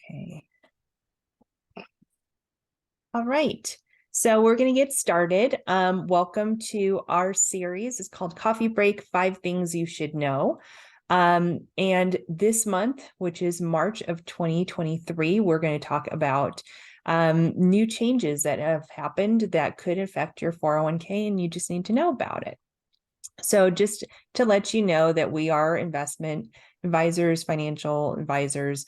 Okay. All right. So we're going to get started. Welcome to our series. It's called Coffee Break, 5 Things You Should Know. And this month, which is March of 2023, we're going to talk about new changes that have happened that could affect your 401k, and you just need to know about it. So just to let you know that we are investment advisors, financial advisors.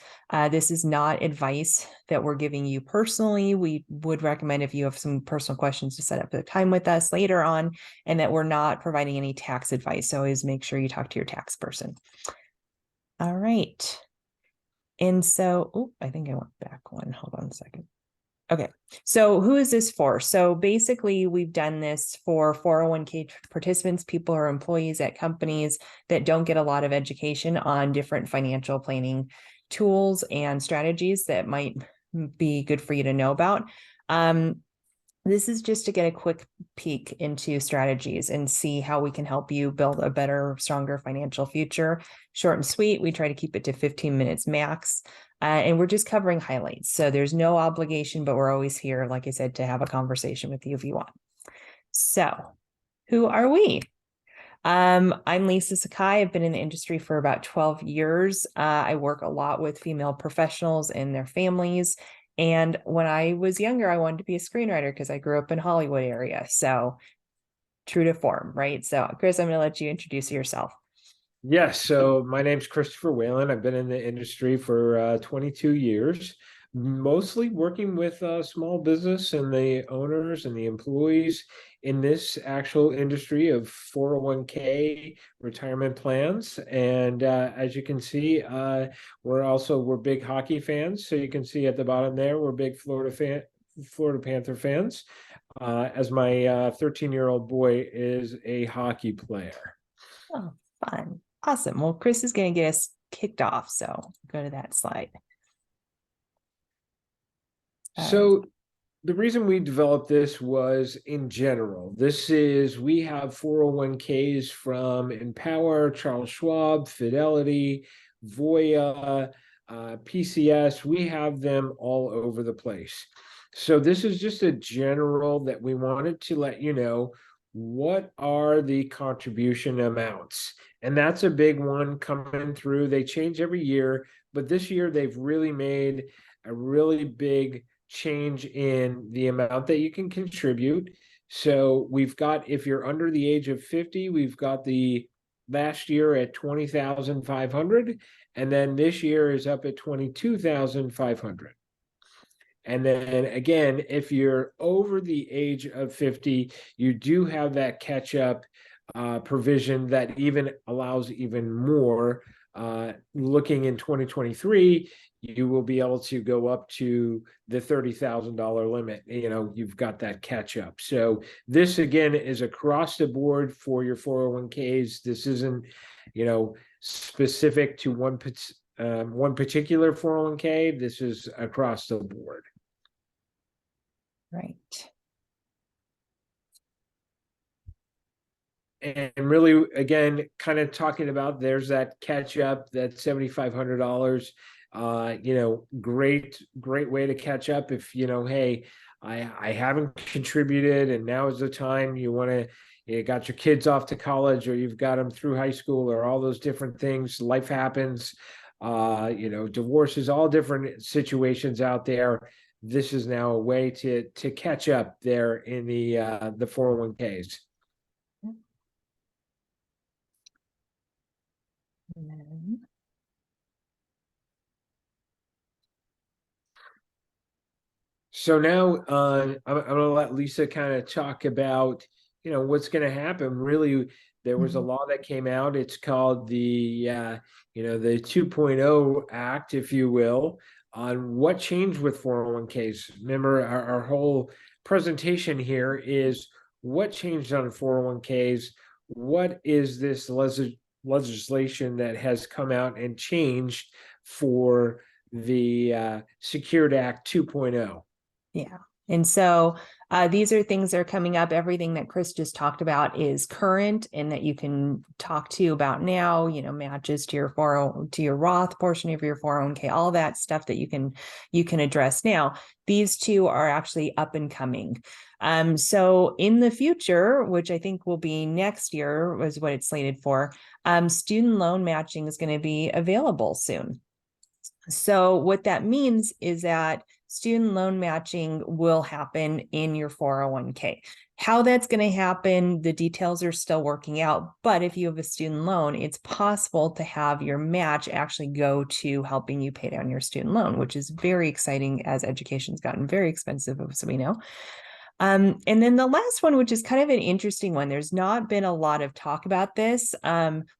This is not advice that we're giving you personally. We would recommend, if you have some personal questions, to set up a time with us later on, and that we're not providing any tax advice. So always make sure you talk to your tax person. All right. And so, I think I went back one. Hold on a second. Okay, so who is this for? So basically, we've done this for 401k participants, people who are employees at companies that don't get a lot of education on different financial planning tools and strategies that might be good for you to know about. This is just to get a quick peek into strategies and see how we can help you build a better, stronger financial future. Short and sweet. We try to keep it to 15 minutes max. And we're just covering highlights. So there's no obligation, but we're always here, like I said, to have a conversation with you if you want. So who are we? I'm Lisa Sakai. I've been in the industry for about 12 years. I work a lot with female professionals and their families. And when I was younger, I wanted to be a screenwriter because I grew up in Hollywood area. So true to form, right? So Chris, I'm going to let you introduce yourself. Yes, so my name's Christopher Whalen. I've been in the industry for 22 years, mostly working with small business and the owners and the employees in this actual industry of 401k retirement plans. And as you can see, we're big hockey fans. So you can see at the bottom there, we're big Florida Panther fans, as my 13-year-old boy is a hockey player. Oh, fun. Awesome. Well, Chris is going to get us kicked off. So go to that slide. So the reason we developed this was in general. We have 401ks from Empower, Charles Schwab, Fidelity, Voya, PCS. We have them all over the place. So this is just a general that we wanted to let you know what are the contribution amounts. And that's a big one coming through. They change every year, but this year they've really made a really big change in the amount that you can contribute. So we've got, if you're under the age of 50, we've got the last year at 20,500, and then this year is up at 22,500. And then again, if you're over the age of 50, you do have that catch up provision that even allows even more. Looking in 2023, you will be able to go up to the $30,000 limit. You've got that catch up. So this again is across the board for your 401ks. This isn't, specific to one particular 401k. This is across the board. Right. And really, again, kind of talking about, there's that catch up, that $7,500. Great way to catch up if hey, I haven't contributed, and now is the time. You got your kids off to college, or you've got them through high school, or all those different things. Life happens, divorces, all different situations out there. This is now a way to catch up there in the 401ks. So now I'm going to let Lisa kind of talk about, what's going to happen. Really, there was a law that came out. It's called the 2.0 Act, if you will, on what changed with 401ks. Remember, our whole presentation here is what changed on 401ks. What is this legislation that has come out and changed for the Secured Act 2.0? Yeah. And so these are things that are coming up. Everything that Chris just talked about is current and that you can talk to about now, matches to your 40, to your Roth portion of your 401k, all that stuff that you can address now. These two are actually up and coming. So in the future, which I think will be next year, was what it's slated for, student loan matching is going to be available soon. So what that means is that student loan matching will happen in your 401k. How that's going to happen, the details are still working out. But if you have a student loan, it's possible to have your match actually go to helping you pay down your student loan, which is very exciting as education's gotten very expensive, as we know. And then the last one, which is kind of an interesting one, there's not been a lot of talk about this.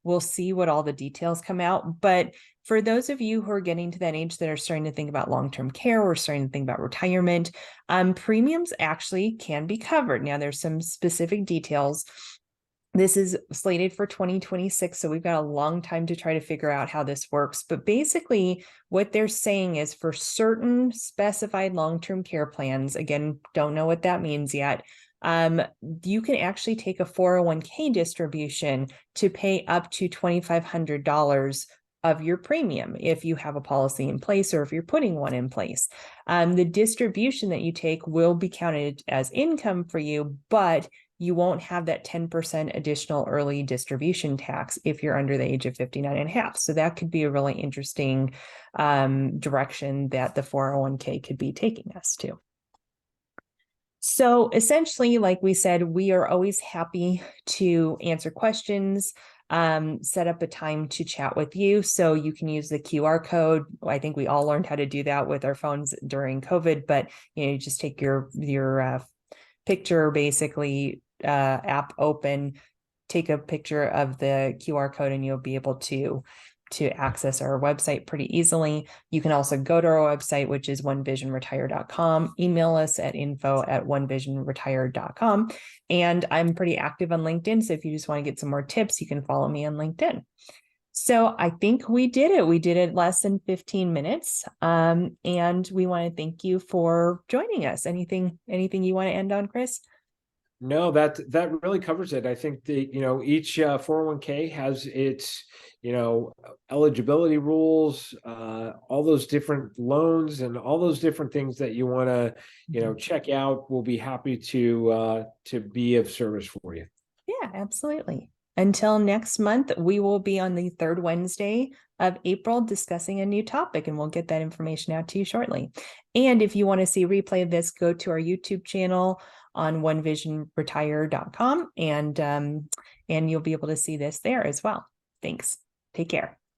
We'll see what all the details come out. But for those of you who are getting to that age that are starting to think about long-term care or starting to think about retirement, premiums actually can be covered. Now, there's some specific details. This is slated for 2026, so we've got a long time to try to figure out how this works. But basically, what they're saying is for certain specified long-term care plans, again, don't know what that means yet, you can actually take a 401k distribution to pay up to $2,500 of your premium if you have a policy in place or if you're putting one in place. The distribution that you take will be counted as income for you, but you won't have that 10% additional early distribution tax if you're under the age of 59 and a half. So that could be a really interesting direction that the 401k could be taking us to. So essentially, like we said, we are always happy to answer questions, set up a time to chat with you. So you can use the QR code. I think we all learned how to do that with our phones during COVID, but you just take your picture, basically, app open, take a picture of the QR code, and you'll be able to access our website pretty easily. You can also go to our website, which is onevisionretire.com, email us at info@onevisionretire.com. And I'm pretty active on LinkedIn. So if you just want to get some more tips, you can follow me on LinkedIn. So I think we did it. We did it less than 15 minutes. And we want to thank you for joining us. Anything you want to end on, Chris? No, that really covers it. I think each 401k has its eligibility rules, all those different loans and all those different things that you want to check out. We'll be happy to be of service for you. Yeah, absolutely. Until next month, we will be on the third Wednesday of April discussing a new topic, and we'll get that information out to you shortly. And if you want to see a replay of this, go to our YouTube channel on onevisionretire.com, and you'll be able to see this there as well. Thanks. Take care.